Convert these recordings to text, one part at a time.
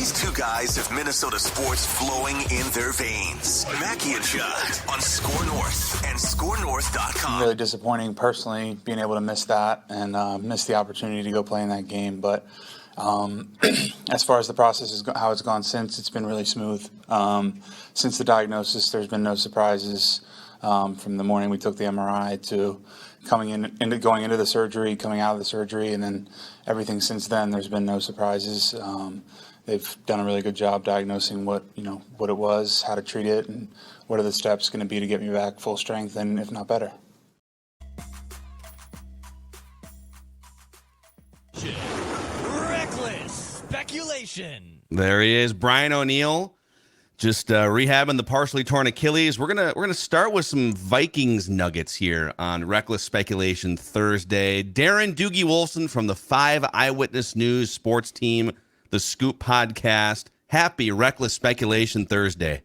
These two guys have Minnesota sports flowing in their veins. Mackey and Judd on Score North and ScoreNorth.com. Really disappointing personally being able to miss that and miss the opportunity to go play in that game. But as far as the process is how it's gone since, it's been really smooth. Since the diagnosis, there's been no surprises from the morning we took the MRI to going into the surgery, coming out of the surgery, and then everything since then. There's been no surprises. They've done a really good job diagnosing what it was, how to treat it, and what are the steps going to be to get me back full strength and if not better. Reckless speculation. There he is, Brian O'Neill, just rehabbing the partially torn Achilles. We're gonna start with some Vikings nuggets here on Reckless Speculation Thursday. Darren Doogie Wolfson from the 5 Eyewitness News sports team, the Scoop podcast. Happy Reckless Speculation Thursday.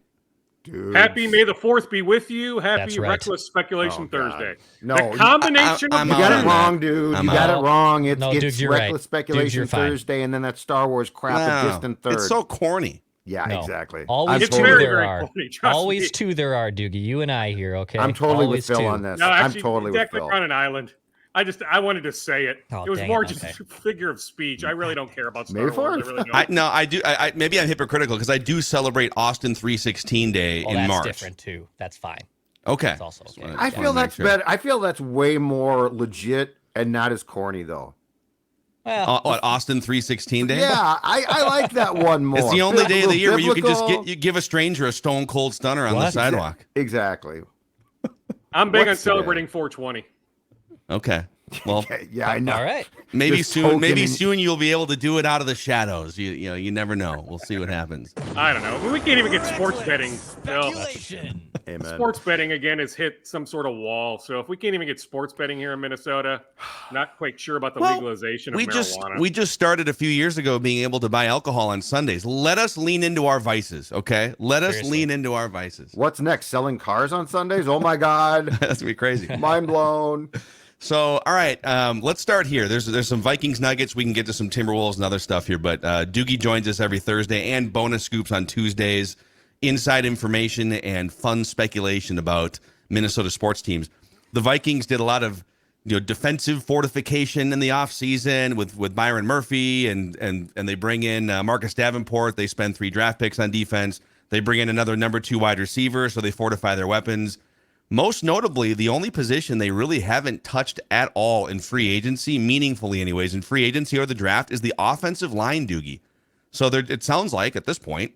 Dude. Happy May the 4th be with you. Happy That's right. Reckless Speculation Thursday. No, the combination I'm You of got out it on wrong, that. dude. I'm You got out. it wrong. It's Dude, you're Reckless right. Speculation Dude, you're fine. Thursday, and then that Star Wars crap, a distant third. It's so corny. Yeah, No. exactly. Always It's two very, there very are. corny, trust Always me. two there are, Doogie. You and I here, okay? I'm totally Always with Phil two. on this. No, actually, I'm totally with technically Phil. on an island. I wanted to say it. Oh, It was dang more it, just okay. a figure of speech. I really don't care about Star May Wars. 4th? I really don't. I do. I maybe I'm hypocritical because I do celebrate Austin 316 Day Oh, in that's March. different too. That's fine. Okay. That's also okay. I feel that's better. I feel that's way more legit and not as corny, though. Well, What, Austin 316 Day? Yeah, I like that one more. It's the only day of the year where you can Biblical. just give a stranger a stone cold stunner on the What? sidewalk. Exactly. I'm big on What's today? celebrating 420. Okay. Well, Okay, yeah, I know. all right. maybe Just soon. Maybe token- soon you'll be able to do it out of the shadows. You never know. We'll see what happens. I don't know. We can't even get sports betting. No. Speculation. Amen. Sports betting, again, has hit some sort of wall. So if we can't even get sports betting here in Minnesota, not quite sure about the Well, legalization of We marijuana. just started a few years ago being able to buy alcohol on Sundays. Let us lean into our vices, okay? Let us Seriously. lean into our vices. What's next? Selling cars on Sundays? Oh my God. That's gonna be crazy. Mind blown. So, all right, let's start here. There's some Vikings nuggets. We can get to some Timberwolves and other stuff here, but Doogie joins us every Thursday and bonus scoops on Tuesdays, inside information and fun speculation about Minnesota sports teams. The Vikings did a lot of defensive fortification in the offseason with Byron Murphy, and they bring in Marcus Davenport. They spend 3 draft picks on defense. They bring in another number 2 wide receiver, so they fortify their weapons. Most notably, the only position they really haven't touched at all in free agency, meaningfully anyways, in free agency or the draft, is the offensive line, Doogie. So it sounds like, at this point,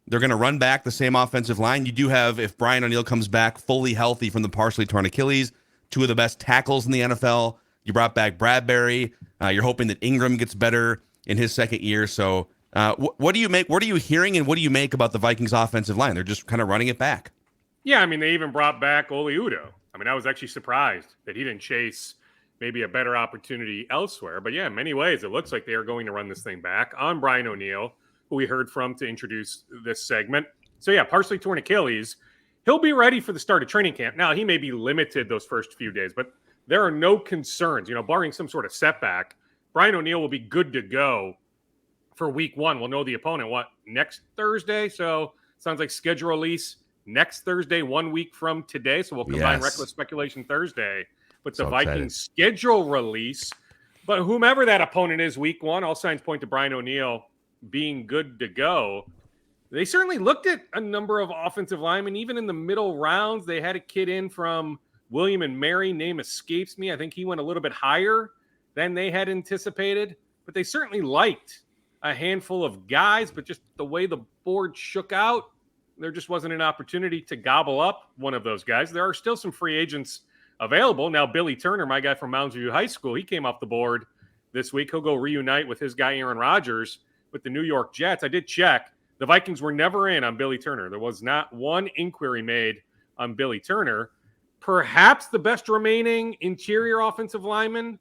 they're going to run back the same offensive line. You do have, if Brian O'Neill comes back fully healthy from the partially torn Achilles, 2 of the best tackles in the NFL. You brought back Bradbury. You're hoping that Ingram gets better in his second year. So what do you make? What are you hearing, and what do you make about the Vikings offensive line? They're just kind of running it back. Yeah, I mean, they even brought back Oli Udoh. I mean, I was actually surprised that he didn't chase maybe a better opportunity elsewhere. But yeah, in many ways, it looks like they are going to run this thing back on Brian O'Neill, who we heard from to introduce this segment. So yeah, partially torn Achilles. He'll be ready for the start of training camp. Now, he may be limited those first few days, but there are no concerns. Barring some sort of setback, Brian O'Neill will be good to go for week 1. We'll know the opponent, next Thursday? So sounds like schedule release next Thursday, 1 week from today. So we'll combine Reckless Speculation Thursday with the Vikings schedule release. But whomever that opponent is week 1, all signs point to Brian O'Neill being good to go. They certainly looked at a number of offensive linemen. Even in the middle rounds, they had a kid in from William and Mary. Name escapes me. I think he went a little bit higher than they had anticipated. But they certainly liked a handful of guys. But just the way the board shook out, there just wasn't an opportunity to gobble up one of those guys. There are still some free agents available. Now, Billy Turner, my guy from Mounds View High School, he came off the board this week. He'll go reunite with his guy, Aaron Rodgers, with the New York Jets. I did check. The Vikings were never in on Billy Turner. There was not one inquiry made on Billy Turner. Perhaps the best remaining interior offensive lineman,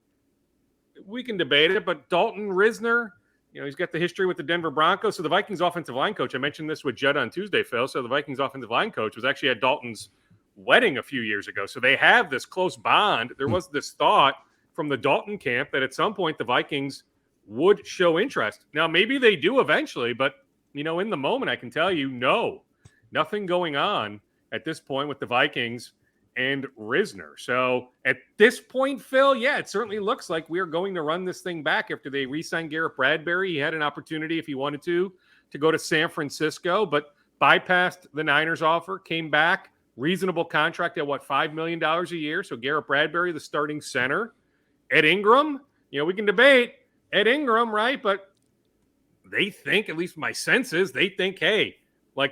we can debate it, but Dalton Risner, he's got the history with the Denver Broncos. So the Vikings offensive line coach, I mentioned this with Judd on Tuesday, Phil. So the Vikings offensive line coach was actually at Dalton's wedding a few years ago. So they have this close bond. There was this thought from the Dalton camp that at some point the Vikings would show interest. Now, maybe they do eventually, but in the moment, I can tell you, no, nothing going on at this point with the Vikings and Risner. So at this point, Phil, yeah, it certainly looks like we are going to run this thing back after they re-signed Garrett Bradbury. He had an opportunity, if he wanted to go to San Francisco, but bypassed the Niners offer, came back, reasonable contract at $5 million a year. So Garrett Bradbury, the starting center. Ed Ingram, we can debate Ed Ingram, right? But they think, at least my sense is, they think, hey,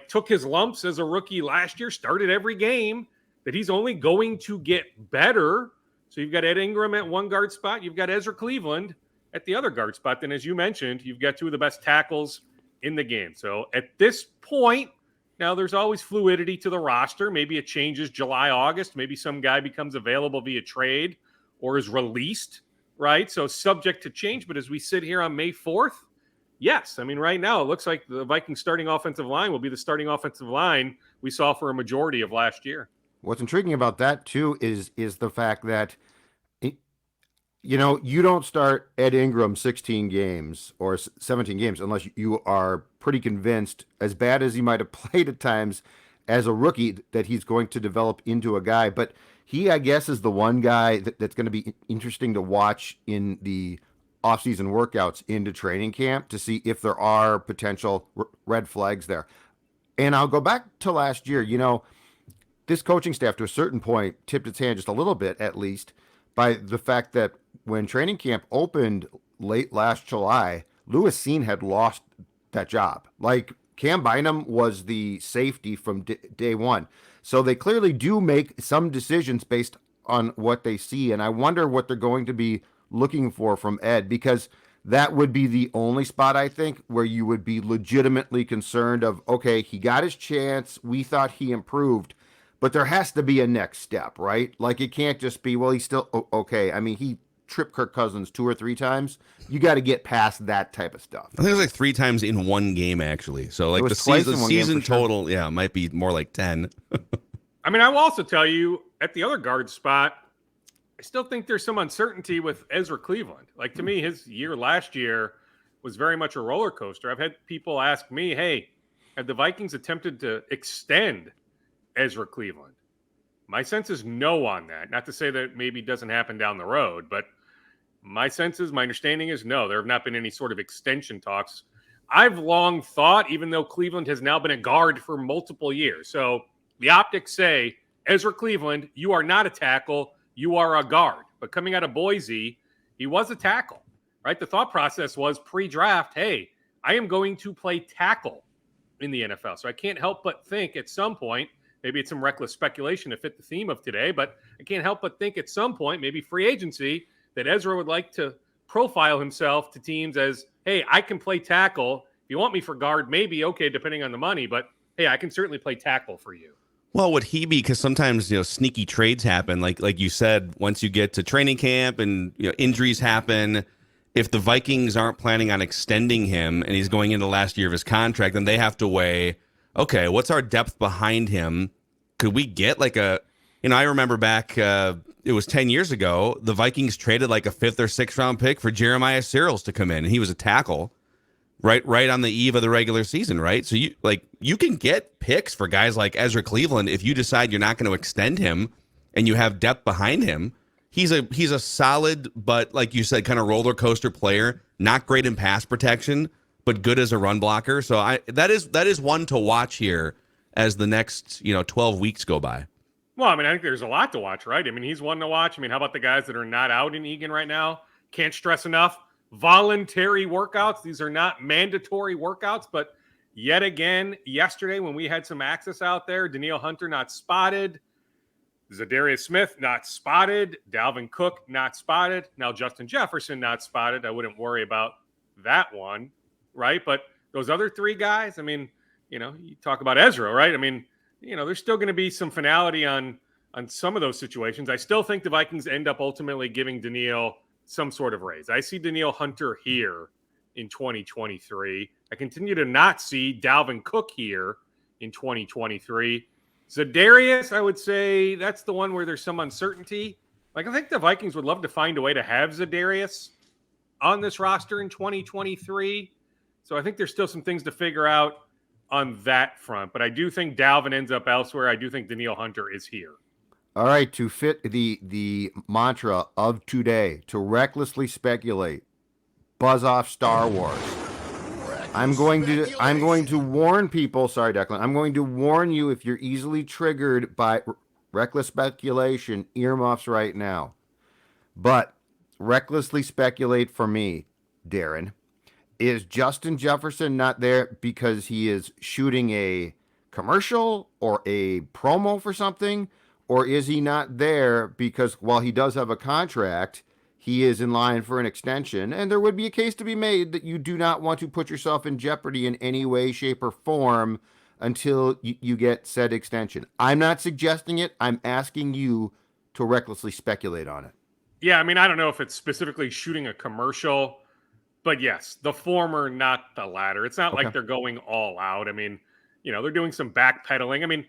took his lumps as a rookie last year, started every game, that he's only going to get better. So you've got Ed Ingram at one guard spot. You've got Ezra Cleveland at the other guard spot. Then, as you mentioned, you've got two of the best tackles in the game. So at this point, now there's always fluidity to the roster. Maybe it changes July, August. Maybe some guy becomes available via trade or is released, right? So subject to change. But as we sit here on May 4th, yes. I mean, right now it looks like the Vikings starting offensive line will be the starting offensive line we saw for a majority of last year. What's intriguing about that too is the fact that you don't start Ed Ingram 16 games or 17 games unless you are pretty convinced, as bad as he might have played at times as a rookie, that he's going to develop into a guy. But he, I guess, is the one guy that's going to be interesting to watch in the offseason workouts into training camp to see if there are potential red flags there. And I'll go back to last year. This coaching staff, to a certain point, tipped its hand just a little bit, at least, by the fact that when training camp opened late last July, Lewis Cine had lost that job. Cam Bynum was the safety from day one. So they clearly do make some decisions based on what they see. And I wonder what they're going to be looking for from Ed, because that would be the only spot, I think, where you would be legitimately concerned of, okay, he got his chance. We thought he improved. But there has to be a next step, right? It can't just be, well, he's still okay. I mean, he tripped Kirk Cousins 2 or 3 times. You got to get past that type of stuff. I think it was 3 times in one game, actually. So the season total, yeah, might be more like 10. I mean, I will also tell you, at the other guard spot, I still think there's some uncertainty with Ezra Cleveland. To me, his year last year was very much a roller coaster. I've had people ask me, hey, have the Vikings attempted to extend Ezra Cleveland? My sense is no on that. Not to say that maybe it doesn't happen down the road, but my understanding is no. There have not been any sort of extension talks. I've long thought, even though Cleveland has now been a guard for multiple years. So the optics say, Ezra Cleveland, you are not a tackle, you are a guard. But coming out of Boise, he was a tackle, right? The thought process was pre-draft, hey, I am going to play tackle in the NFL. So I can't help but think at some point, maybe it's some reckless speculation to fit the theme of today, but I can't help but think at some point, maybe free agency, that Ezra would like to profile himself to teams as, hey, I can play tackle. If you want me for guard, maybe, okay, depending on the money, but hey, I can certainly play tackle for you. Well, would he be, because sometimes, sneaky trades happen, like you said, once you get to training camp and injuries happen, if the Vikings aren't planning on extending him and he's going into the last year of his contract, then they have to weigh, okay, what's our depth behind him? Could we get I remember back, it was 10 years ago, the Vikings traded a 5th or 6th round pick for Jeremiah Searles to come in, and he was a tackle right on the eve of the regular season, right? So you can get picks for guys like Ezra Cleveland if you decide you're not going to extend him and you have depth behind him. He's a solid, but like you said, kind of roller coaster player, not great in pass protection, but good as a run blocker. So that is one to watch here as the next 12 weeks go by. Well, I mean, I think there's a lot to watch, right? I mean, he's one to watch. I mean, how about the guys that are not out in Egan right now? Can't stress enough. Voluntary workouts. These are not mandatory workouts, but yet again, yesterday when we had some access out there, Danielle Hunter not spotted. Zadarius Smith not spotted. Dalvin Cook not spotted. Now Justin Jefferson not spotted. I wouldn't worry about that one, right? But those other 3 guys, I mean, you talk about Ezra, right? I mean, there's still going to be some finality on some of those situations. I still think the Vikings end up ultimately giving Danielle some sort of raise. I see Danielle Hunter here in 2023. I continue to not see Dalvin Cook here in 2023. Zadarius, I would say that's the one where there's some uncertainty. I think the Vikings would love to find a way to have Zadarius on this roster in 2023. So I think there's still some things to figure out on that front. But I do think Dalvin ends up elsewhere. I do think Danielle Hunter is here. All right, to fit the mantra of today, to recklessly speculate, buzz off Star Wars. I'm going to warn people. Sorry, Declan. I'm going to warn you if you're easily triggered by reckless speculation. Earmuffs right now. But recklessly speculate for me, Darren. Is Justin Jefferson not there because he is shooting a commercial or a promo for something? Or is he not there because while he does have a contract, he is in line for an extension? And there would be a case to be made that you do not want to put yourself in jeopardy in any way, shape, or form until you get said extension. I'm not suggesting it. I'm asking you to recklessly speculate on it. Yeah, I mean, I don't know if it's specifically shooting a commercial, but yes, the former, not the latter. It's not like they're going all out. I mean, they're doing some backpedaling. I mean,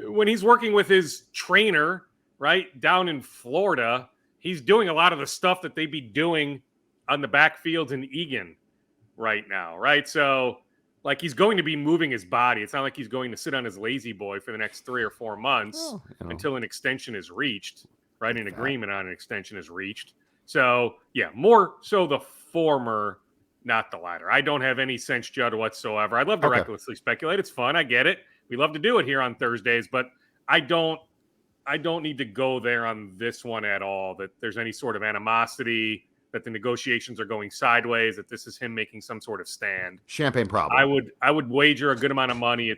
when he's working with his trainer, right, down in Florida, he's doing a lot of the stuff that they'd be doing on the backfields in Egan right now, right? So, like, he's going to be moving his body. It's not like he's going to sit on his lazy boy for the next 3 or 4 months until an extension is reached, right? An agreement on an extension is reached. So, yeah, more so the former, not the latter. I don't have any sense, Judd, whatsoever. I'd love to recklessly speculate. It's fun. I get it. We love to do it here on Thursdays, but I don't need to go there on this one at all, that there's any sort of animosity, that the negotiations are going sideways, that this is him making some sort of stand. Champagne problem. I would wager a good amount of money.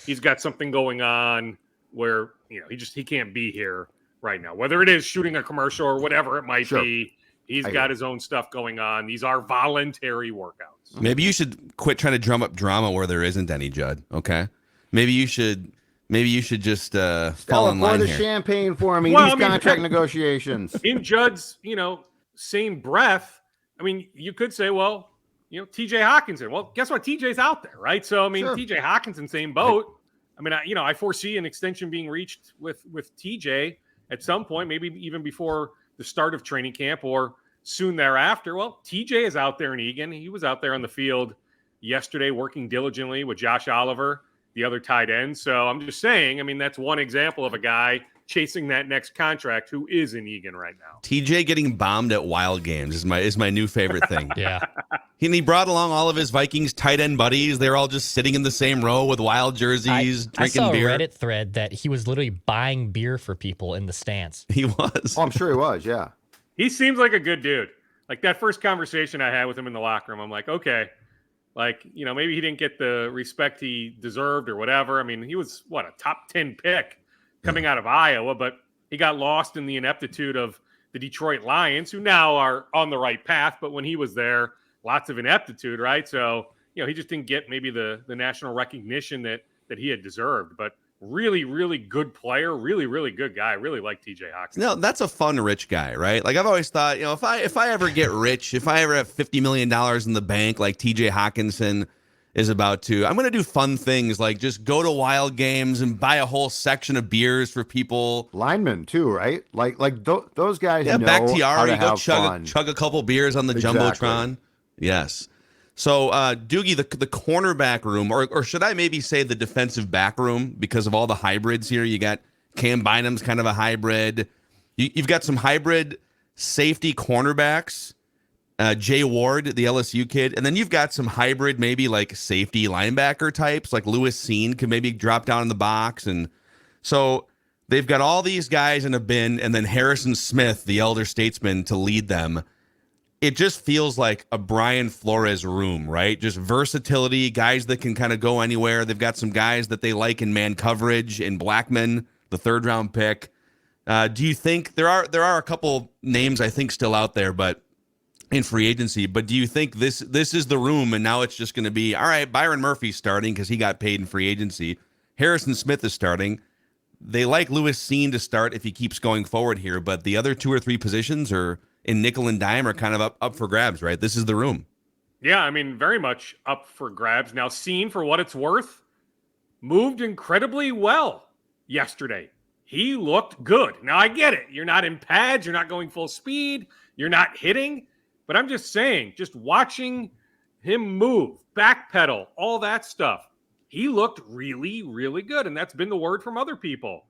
He's got something going on where, he can't be here right now. Whether it is shooting a commercial or whatever it might be, he's got his own stuff going on. These are voluntary workouts. Maybe you should quit trying to drum up drama where there isn't any, Judd. Okay. Maybe you should just fall in line pour the here. champagne for me. These contract negotiations. In Judd's, same breath, I mean, you could say, well, TJ Hawkinson. Well, guess what? TJ's out there, right? So, I mean, TJ Hawkinson, same boat. I mean, I foresee an extension being reached with TJ at some point, maybe even before the start of training camp or soon thereafter. Well, TJ is out there in Egan. He was out there on the field yesterday working diligently with Josh Oliver, the other tight end. So I'm just saying, I mean, that's one example of a guy chasing that next contract who is in Egan right now. TJ getting bombed at Wild Games is my new favorite thing. Yeah. He brought along all of his Vikings tight end buddies. They're all just sitting in the same row with Wild jerseys, drinking beer. I saw a Reddit thread that he was literally buying beer for people in the stands. He was. Oh, I'm sure he was, yeah. He seems like a good dude. Like that first conversation I had with him in the locker room, I'm like, okay, like, maybe he didn't get the respect he deserved or whatever. I mean, he was, a top 10 pick coming out of Iowa, but he got lost in the ineptitude of the Detroit Lions, who now are on the right path. But when he was there, lots of ineptitude, right? So, he just didn't get maybe the national recognition that he had deserved. But really, really good player, really, really good guy. I really like TJ Hawkinson. No, that's a fun rich guy, right? Like I've always thought, if I ever get rich, if I ever have $50 million in the bank, like TJ Hawkinson is about to, I'm going to do fun things like just go to Wild Games and buy a whole section of beers for people. Linemen too, right? Like those guys. Yeah, know Bakhtiari, how to go chug a couple beers on the Jumbotron. Yes. So, Doogie, the cornerback room, or should I maybe say the defensive back room, because of all the hybrids here. You got Cam Bynum's kind of a hybrid. You've got some hybrid safety cornerbacks, Jay Ward, the LSU kid, and then you've got some hybrid maybe like safety linebacker types, like Lewis Seen could maybe drop down in the box. And so they've got all these guys in a bin, and then Harrison Smith, the elder statesman, to lead them. It just feels like a Brian Flores room, right? Just versatility, guys that can kind of go anywhere. They've got some guys that they like in man coverage, in Blackman, the 3rd round pick. Do you think there are a couple names I think still out there, but in free agency? But do you think this is the room, and now it's just going to be, all right, Byron Murphy's starting because he got paid in free agency. Harrison Smith is starting. They like Lewis Seen to start if he keeps going forward here, but the other 2 or 3 positions are in nickel and dime are kind of up for grabs, right? This is the room. Yeah, I mean, very much up for grabs. Now, Seen, for what it's worth, moved incredibly well yesterday. He looked good. Now, I get it. You're not in pads. You're not going full speed. You're not hitting. But I'm just saying, just watching him move, backpedal, all that stuff. He looked really, really good, and that's been the word from other people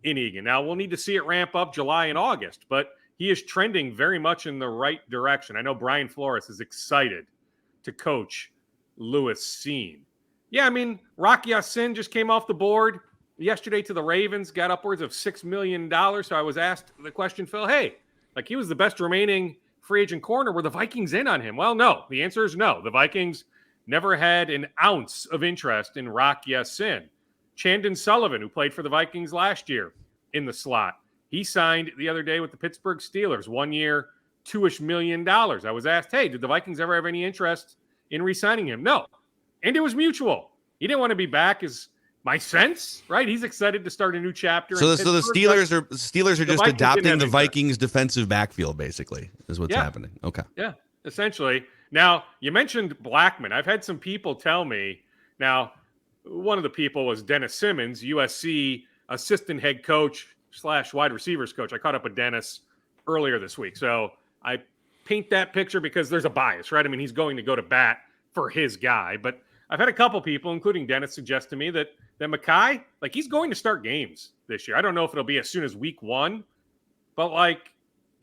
in Egan. Now, we'll need to see it ramp up July and August, but he is trending very much in the right direction. I know Brian Flores is excited to coach Lewis Seen. Yeah, I mean, Rock Ya-Sin just came off the board yesterday to the Ravens, got upwards of $6 million. So I was asked the question, Phil, hey, like he was the best remaining free agent corner. Were the Vikings in on him? Well, no. The answer is no. The Vikings never had an ounce of interest in Rock Ya-Sin. Chandon Sullivan, who played for the Vikings last year in the slot, he signed the other day with the Pittsburgh Steelers, 1 year, $2-ish million. I was asked, hey, did the Vikings ever have any interest in re-signing him? No. And it was mutual. He didn't want to be back, is my sense, right? He's excited to start a new chapter. So the Steelers are just Vikings adopting the Vikings defensive backfield, basically, is what's happening. Okay. Yeah, essentially. Now, you mentioned Blackman. I've had some people tell me. Now, one of the people was Dennis Simmons, USC assistant head coach / wide receivers coach. I caught up with Dennis earlier this week. So I paint that picture because there's a bias, right? I mean, he's going to go to bat for his guy. But I've had a couple people, including Dennis, suggest to me that Mackay, like, he's going to start games this year. I don't know if it'll be as soon as week 1, but, like,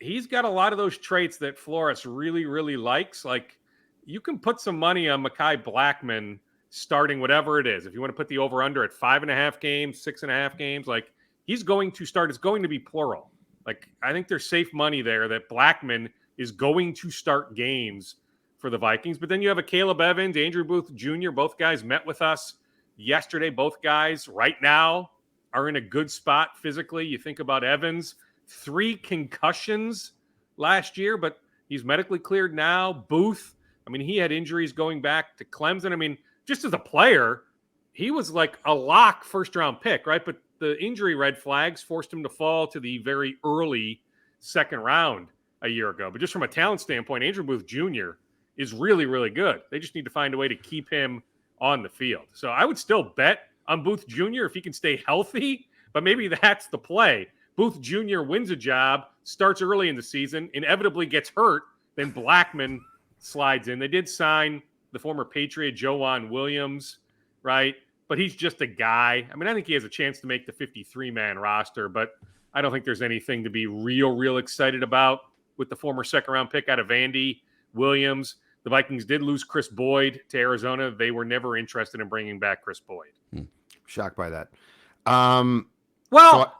he's got a lot of those traits that Flores really, really likes. Like, you can put some money on Mackay Blackman starting whatever it is. If you want to put the over-under at 5.5 games, 6.5 games, like, he's going to start. It's going to be plural. Like, I think there's safe money there that Blackman is going to start games for the Vikings. But then you have a Caleb Evans, Andrew Booth Jr. Both guys met with us yesterday. Both guys right now are in a good spot physically. You think about Evans, 3 concussions last year, but he's medically cleared now. Booth, I mean, he had injuries going back to Clemson. I mean, just as a player, he was like a lock first-round pick, right? But the injury red flags forced him to fall to the very early second round a year ago. But just from a talent standpoint, Andrew Booth Jr. is really, really good. They just need to find a way to keep him on the field. So I would still bet on Booth Jr. if he can stay healthy, but maybe that's the play. Booth Jr. wins a job, starts early in the season, inevitably gets hurt, then Blackman slides in. They did sign the former Patriot Joanne Williams, right? But he's just a guy. I mean, I think he has a chance to make the 53-man roster, but I don't think there's anything to be real excited about with the former second-round pick out of Vandy Williams. The Vikings did lose Chris Boyd to Arizona. They were never interested in bringing back Chris Boyd. Shocked by that.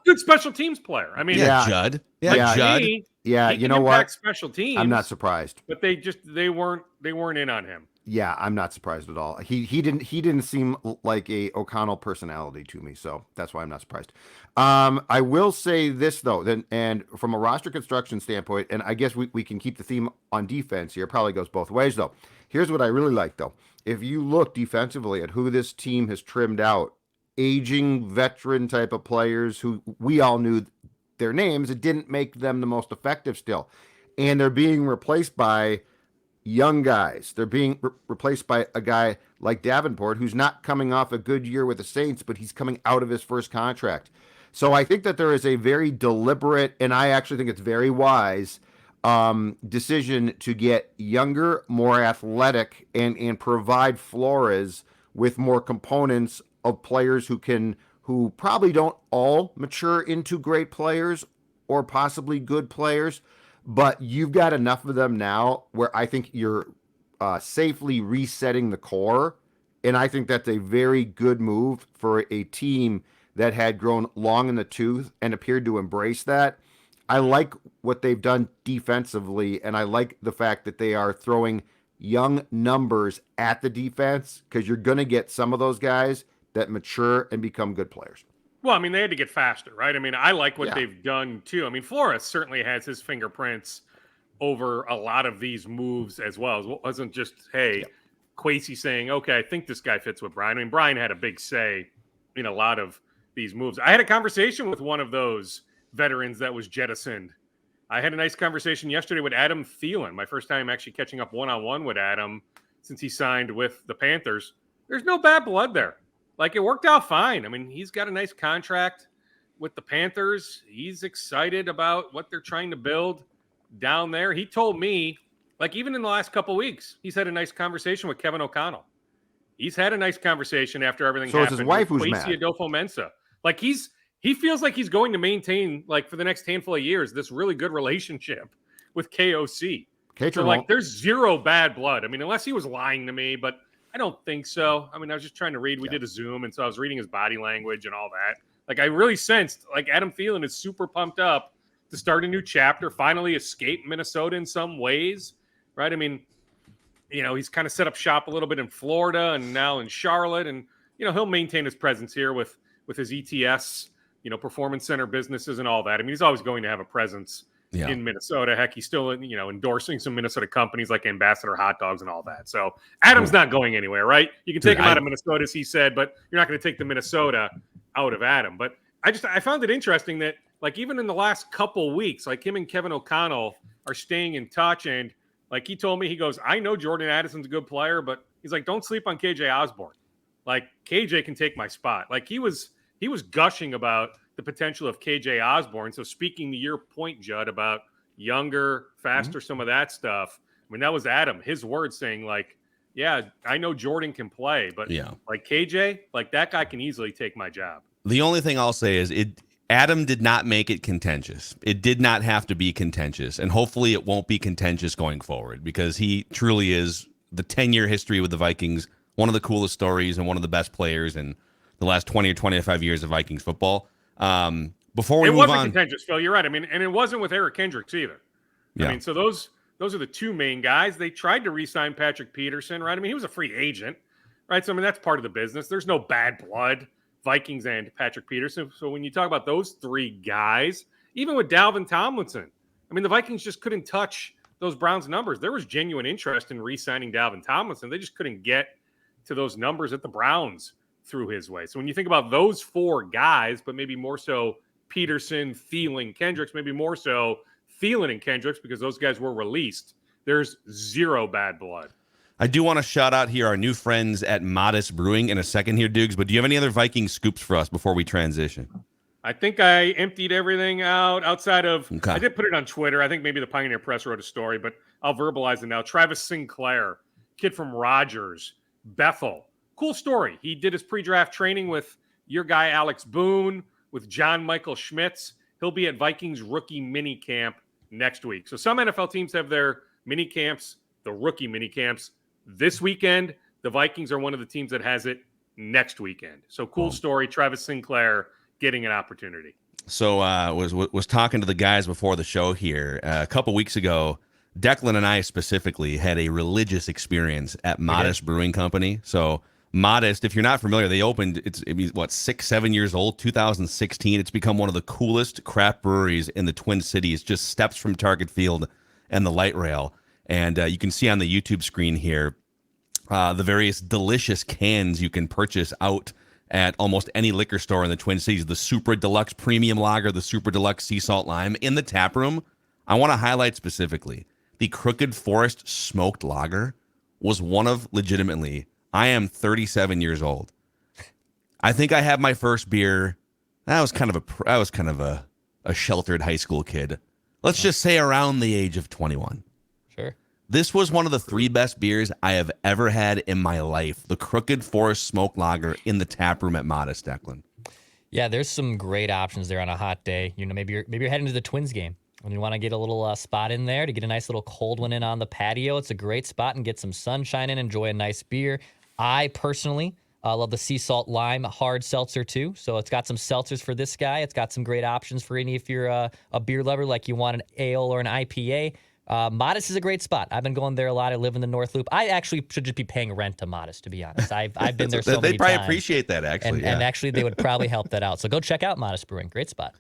Good special teams player. I mean, Judd. Judd. He you know can what? impact special teams. I'm not surprised. But they weren't in on him. Yeah, I'm not surprised at all. He didn't seem like a O'Connell personality to me, so that's why I'm not surprised. I will say this though, and from a roster construction standpoint, and I guess we can keep the theme on defense here. It probably goes both ways though. Here's what I really like though. If you look defensively at who this team has trimmed out, aging veteran type of players who we all knew their names, it didn't make them the most effective still, and they're being replaced by young guys. They're being replaced by a guy like Davenport, who's not coming off a good year with the Saints, but he's coming out of his first contract. So I think that there is a very deliberate, and I actually think it's very wise, decision to get younger, more athletic, and provide Flores with more components of players who probably don't all mature into great players or possibly good players, but you've got enough of them now where I think you're safely resetting the core. And I think that's a very good move for a team that had grown long in the tooth and appeared to embrace that. I like what they've done defensively, and I like the fact that they are throwing young numbers at the defense, because you're going to get some of those guys that mature and become good players. Well, I mean, they had to get faster, right? I mean, I like what they've done, too. I mean, Flores certainly has his fingerprints over a lot of these moves as well. It wasn't just, Kwesi saying, okay, I think this guy fits with Brian. I mean, Brian had a big say in a lot of these moves. I had a conversation with one of those veterans that was jettisoned. I had a nice conversation yesterday with Adam Thielen, my first time actually catching up one-on-one with Adam since he signed with the Panthers. There's no bad blood there. Like, it worked out fine. I mean, he's got a nice contract with the Panthers. He's excited about what they're trying to build down there. He told me, Like even in the last couple of weeks, he's had a nice conversation with Kevin O'Connell. He's had a nice conversation after everything happened. So it's his wife who's mad. Adolfo-Mensah. Like he feels like he's going to maintain, like for the next handful of years, this really good relationship with KOC. So like there's zero bad blood. I mean, unless he was lying to me, but I don't think so. I mean, I was just trying to read. We did a Zoom, and so I was reading his body language and all that. Like I really sensed like Adam Thielen is super pumped up to start a new chapter, finally escape Minnesota in some ways, right? I mean, you know, he's kind of set up shop a little bit in Florida and now in Charlotte, and you know, he'll maintain his presence here with his ETS, you know, performance center businesses and all that. I mean, he's always going to have a presence in Minnesota. Heck, he's still, you know, endorsing some Minnesota companies like Ambassador Hot Dogs and all that. So Adam's not going anywhere, right? You can take him out of Minnesota, as he said, but you're not going to take the Minnesota out of Adam. But I found it interesting that like even in the last couple weeks, like him and Kevin O'Connell are staying in touch. And like he told me, he goes, I know Jordan Addison's a good player, but he's like, don't sleep on KJ Osborne. Like KJ can take my spot. Like he was gushing about the potential of KJ Osborne. So speaking to your point, Judd, about younger, faster, some of that stuff. I mean, that was Adam, his words saying like, yeah, I know Jordan can play, but like KJ, like that guy can easily take my job. The only thing I'll say is Adam did not make it contentious. It did not have to be contentious, and hopefully it won't be contentious going forward because he truly is the 10-year history with the Vikings, one of the coolest stories and one of the best players in the last 20 or 25 years of Vikings football. Before we move on, it wasn't contentious, Phil. You're right. I mean, and it wasn't with Eric Kendricks either. I mean, so those are the two main guys. They tried to re-sign Patrick Peterson, right? I mean, he was a free agent, right? So I mean, that's part of the business. There's no bad blood. Vikings and Patrick Peterson. So when you talk about those three guys, even with Dalvin Tomlinson, I mean, the Vikings just couldn't touch those Browns numbers. There was genuine interest in re-signing Dalvin Tomlinson. They just couldn't get to those numbers that the Browns threw his way. So when you think about those four guys, but maybe more so Peterson, Thielen, Kendricks, maybe more so Thielen and Kendricks because those guys were released, there's zero bad blood. I do want to shout out here our new friends at Modest Brewing in a second here, Dukes, but do you have any other Viking scoops for us before we transition? I think I emptied everything out outside of, I did put it on Twitter. I think maybe the Pioneer Press wrote a story, but I'll verbalize it now. Travis Sinclair, kid from Rogers, Bethel. Cool story. He did his pre-draft training with your guy, Alex Boone, with John Michael Schmitz. He'll be at Vikings rookie mini camp next week. So some NFL teams have their mini camps, the rookie mini camps, this weekend. The Vikings are one of the teams that has it next weekend. So cool story. Travis Sinclair getting an opportunity. So was talking to the guys before the show here a couple weeks ago. Declan and I specifically had a religious experience at Modest Brewing Company. So Modest, if you're not familiar, they opened, it's 6-7 years old, 2016. It's become one of the coolest craft breweries in the Twin Cities, just steps from Target Field and the light rail. And you can see on the YouTube screen here the various delicious cans you can purchase out at almost any liquor store in the Twin Cities. The Super Deluxe Premium Lager, the Super Deluxe Sea Salt Lime. In the tap room, I want to highlight specifically the Crooked Forest Smoked Lager was one of, legitimately, I am 37 years old. I think I had my first beer. I was kind of a sheltered high school kid. Let's just say around the age of 21. Sure. This was one of the three best beers I have ever had in my life. The Crooked Forest Smoked Lager in the tap room at Modest, Declan. Yeah, there's some great options there on a hot day. You know, maybe you're heading to the Twins game and you want to get a little spot in there to get a nice little cold one in on the patio. It's a great spot and get some sunshine in, enjoy a nice beer. I personally love the sea salt lime hard seltzer too. So it's got some seltzers for this guy. It's got some great options for any if you're a beer lover, like you want an ale or an IPA. Modest is a great spot. I've been going there a lot. I live in the North Loop. I actually should just be paying rent to Modest, to be honest. I've been there so many times. They probably appreciate that, actually. And actually, they would probably help that out. So go check out Modest Brewing. Great spot.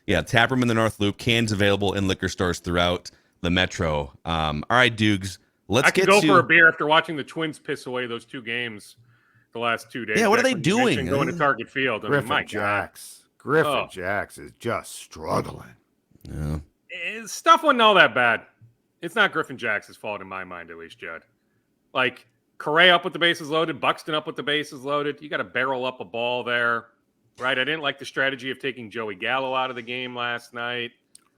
Yeah, tap room in the North Loop. Cans available in liquor stores throughout the metro. All right, Dukes. I could go for a beer after watching the Twins piss away those two games the last 2 days. Yeah, what are they doing? Going to Target Field. Griffin Jax is just struggling. Yeah. Stuff wasn't all that bad. It's not Griffin Jax's fault in my mind, at least, Judd. Like, Correa up with the bases loaded, Buxton up with the bases loaded. You got to barrel up a ball there, right? I didn't like the strategy of taking Joey Gallo out of the game last night.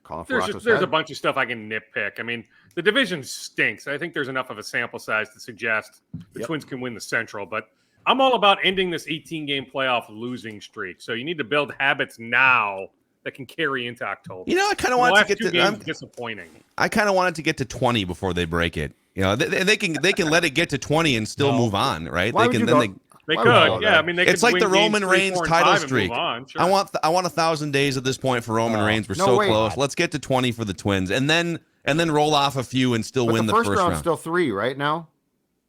Calling for There's Rocco's a head. bunch of stuff I can nitpick. I mean, the division stinks. I think there's enough of a sample size to suggest the Twins can win the Central. But I'm all about ending this 18-game playoff losing streak. So you need to build habits now that can carry into October. I kind of want to get to games disappointing. I kind of want it to get to 20 before they break it. They can let it get to 20 and still move on, right? Why They would can you then go- They Why would you could, go yeah. there? I mean, they it's could like the win games Roman 3, Reigns 4, and title 5 and streak. move on. Sure. I want 1,000 days at this point for Roman Reigns. We're no so way. close. Let's get to 20 for the Twins, and then roll off a few and still But win the the first round's round. still 3 right now.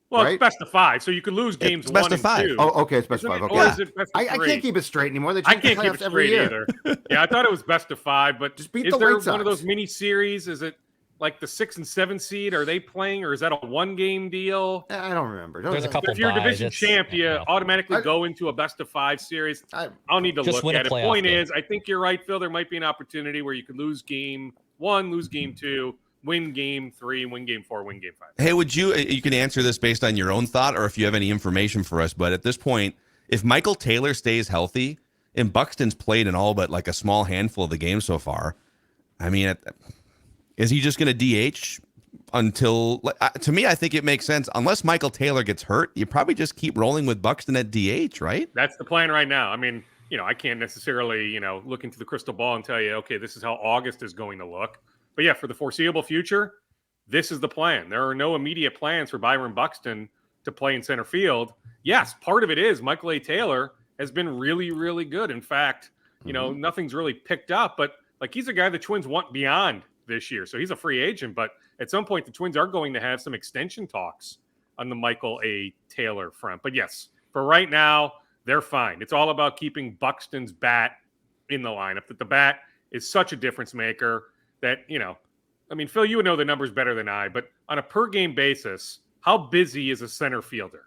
Well, right? it's best of 5, so you could lose games It's 1 best of and 5. 2. Oh, okay, it's best of Isn't 5. it? Okay. Or is it best of I 3? can't keep it straight anymore. They I change can't the keep playoffs it every straight year. either. Yeah, I thought it was best of 5, but Just beat is the there White one of Sox. those mini series? Is it like the 6 and 7 seed? Are they playing, or is that a 1-game deal? I don't remember. There's a couple If you're a buys, division it's- champ, do you yeah. automatically I- go into a best of 5 series? I I'll need to Just look win a at it. playoff Point game. is, I think you're right, Phil. There might be an opportunity where you could lose game 1, lose game 2, win game 3, win game 4, win game 5. Hey, you can answer this based on your own thought or if you have any information for us, but at this point, if Michael Taylor stays healthy and Buxton's played in all but like a small handful of the games so far, I mean, is he just going to DH until, to me, I think it makes sense. Unless Michael Taylor gets hurt, you probably just keep rolling with Buxton at DH, right? That's the plan right now. I mean, I can't necessarily, look into the crystal ball and tell you, okay, this is how August is going to look. But yeah, for the foreseeable future, this is the plan. There are no immediate plans for Byron Buxton to play in center field. Yes, part of it is Michael A. Taylor has been really, really good. In fact, nothing's really picked up, but like he's a guy the Twins want beyond this year. So he's a free agent, but at some point the Twins are going to have some extension talks on the Michael A. Taylor front. But yes, for right now, they're fine. It's all about keeping Buxton's bat in the lineup. That the bat is such a difference maker that, I mean, Phil, you would know the numbers better than I, but on a per game basis, how busy is a center fielder?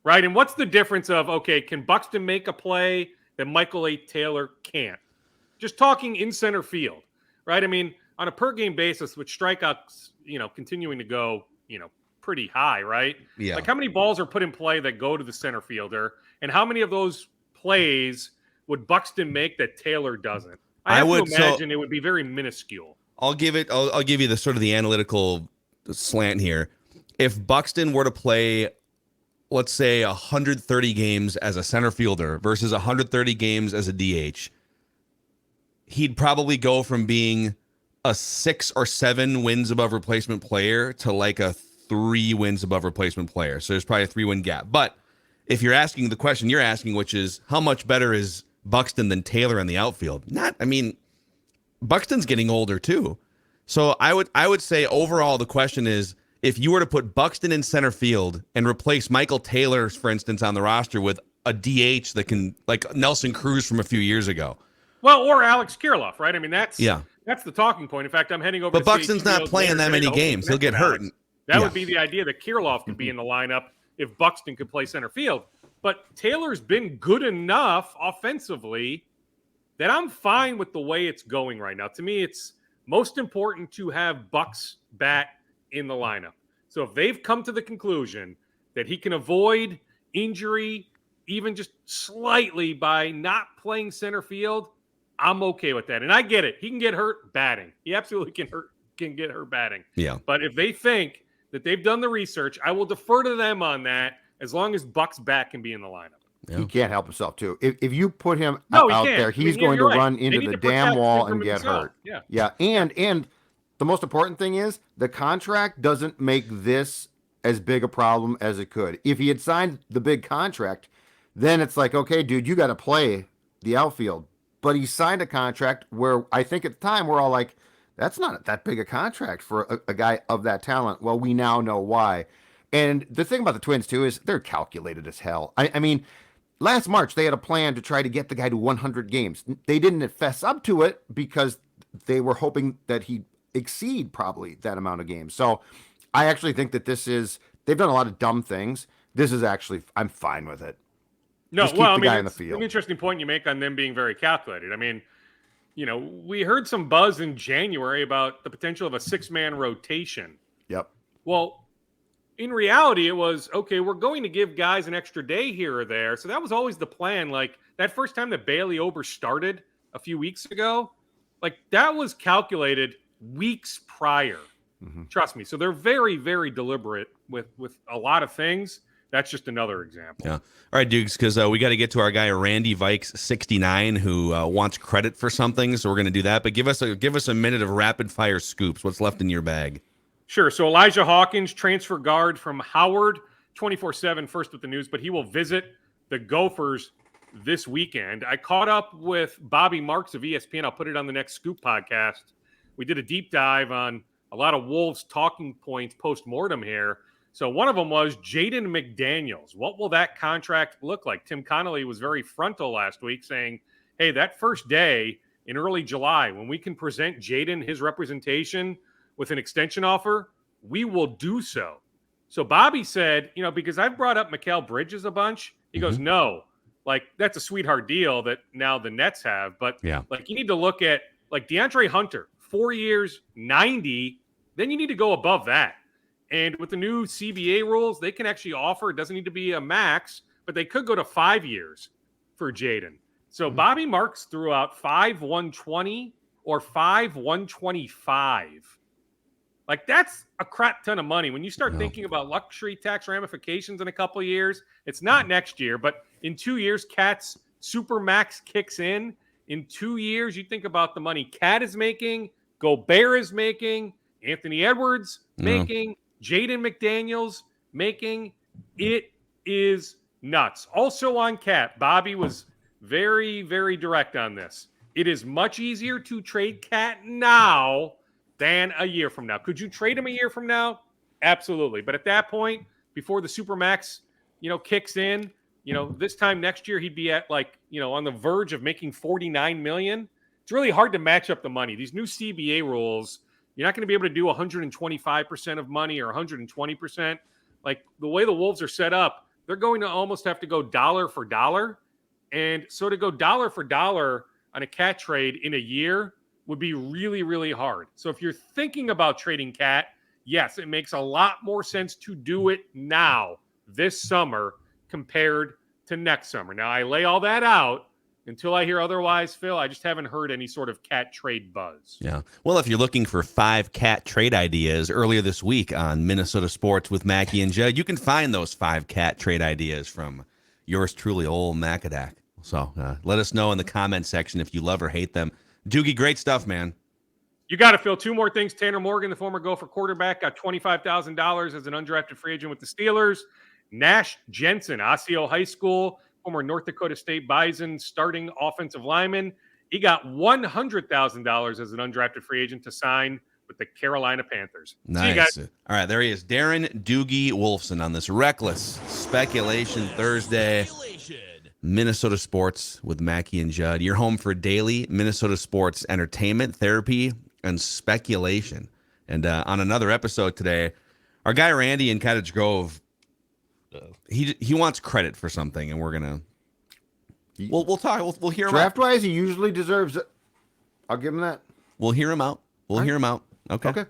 Right? And what's the difference of, okay, can Buxton make a play that Michael A. Taylor can't? Just talking in center field, right? I mean, on a per game basis with strikeouts, continuing to go, pretty high, right? Yeah. Like how many balls are put in play that go to the center fielder, and how many of those plays would Buxton make that Taylor doesn't? I have to imagine it would be very minuscule. I'll give you the sort of the analytical slant here. If Buxton were to play, let's say 130 games as a center fielder versus 130 games as a DH, he'd probably go from being a 6 or 7 wins above replacement player to like a 3 wins above replacement player. So there's probably a 3-win gap. But if you're asking the question you're asking, which is how much better is Buxton than Taylor in the outfield? Buxton's getting older too. So I would say overall the question is, if you were to put Buxton in center field and replace Michael Taylor, for instance, on the roster with a DH that can, like Nelson Cruz from a few years ago. Well, or Alex Kirilloff, right? I mean, that's Yeah. that's the talking point. In fact, I'm heading over But to Buxton's CHGO not playing later that today many to hopefully games. He'll connect get with hurt. Alex. That Yeah. would be the idea that Kirilloff could be in the lineup if Buxton could play center field. But Taylor's been good enough offensively that I'm fine with the way it's going right now. To me, it's most important to have Buck's bat in the lineup. So if they've come to the conclusion that he can avoid injury even just slightly by not playing center field, I'm okay with that. And I get it. He can get hurt batting. He absolutely can get hurt batting. Yeah. But if they think that they've done the research, I will defer to them on that as long as Buck's bat can be in the lineup. Yeah. He can't help himself too. If you put him No, he out can't. there, I he's mean, going to you're right. run They into need the to damn protect wall him and from get himself. hurt. Yeah. Yeah, and the most important thing is the contract doesn't make this as big a problem as it could. If he had signed the big contract, then it's like, okay, dude, you got to play the outfield. But he signed a contract where I think at the time we're all like, that's not that big a contract for a guy of that talent. Well, we now know why. And the thing about the Twins, too, is they're calculated as hell. I mean, last March, they had a plan to try to get the guy to 100 games. They didn't fess up to it because they were hoping that he'd exceed probably that amount of games. So I actually think that they've done a lot of dumb things. This is actually, I'm fine with it. No, Just keep well, the guy I in mean, the it's field. an interesting point you make on them being very calculated. I mean, we heard some buzz in January about the potential of a 6-man rotation. Yep. Well, in reality, it was, okay, we're going to give guys an extra day here or there. So that was always the plan. Like that first time that Bailey Ober started a few weeks ago, Like that was calculated weeks prior. Trust me. So they're very, very deliberate with a lot of things. That's just another example. Yeah. All right, Dukes, because we got to get to our guy Randy Vikes 69 who wants credit for something. So we're going to do that. But give us a minute of rapid fire scoops. What's left in your bag? Sure. So Elijah Hawkins, transfer guard from Howard, 24/7 first with the news, but he will visit the Gophers this weekend. I caught up with Bobby Marks of ESPN. I'll put it on the next Scoop podcast. We did a deep dive on a lot of Wolves talking points post-mortem here. So one of them was Jaden McDaniels. What will that contract look like? Tim Connolly was very frontal last week saying, hey, that first day in early July, when we can present Jaden his representation with an extension offer, we will do so. So Bobby said, because I've brought up Mikal Bridges a bunch, he goes, no, like that's a sweetheart deal that now the Nets have. But like you need to look at like DeAndre Hunter, 4 years, 90, then you need to go above that. And with the new CBA rules, they can actually offer, it doesn't need to be a max, but they could go to 5 years for Jaden. So Bobby Marks threw out 5/120 or 5/125. Like that's a crap ton of money. When you start thinking about luxury tax ramifications in a couple of years, it's not next year, but in 2 years, Cat's super max kicks in. In 2 years, you think about the money Cat is making, Gobert is making, Anthony Edwards making, Jaden McDaniels making. It is nuts. Also on Cat, Bobby was very, very direct on this. It is much easier to trade Cat now than a year from now. Could you trade him a year from now? Absolutely. But at that point, before the Supermax, kicks in, this time next year, he'd be at on the verge of making $49 million. It's really hard to match up the money. These new CBA rules, you're not going to be able to do 125% of money or 120%. Like the way the Wolves are set up, they're going to almost have to go dollar for dollar. And so to go dollar for dollar on a Cat trade in a year would be really, really hard. So if you're thinking about trading Cat, yes, it makes a lot more sense to do it now, this summer, compared to next summer. Now, I lay all that out. Until I hear otherwise, Phil, I just haven't heard any sort of Cat trade buzz. Yeah. Well, if you're looking for 5 Cat trade ideas earlier this week on Minnesota Sports with Mackey and Judd, you can find those 5 Cat trade ideas from yours truly, old Macadac. So let us know in the comment section if you love or hate them. Doogie, great stuff, man. You got to, Phil. 2 more things. Tanner Morgan, the former Gopher quarterback, got $25,000 as an undrafted free agent with the Steelers. Nash Jensen, Osseo High School, former North Dakota State Bison starting offensive lineman. He got $100,000 as an undrafted free agent to sign with the Carolina Panthers. Nice. See you guys. All right, there he is. Darren Doogie Wolfson on this Reckless Speculation Thursday. Minnesota Sports with Mackey and Judd. You're home for daily Minnesota sports entertainment, therapy, and speculation. And on another episode today, our guy Randy in Cottage Grove, he wants credit for something, and we're gonna we'll talk. We'll hear him draft wise. He usually deserves it. I'll give him that. We'll hear him out. We'll hear him out. Okay.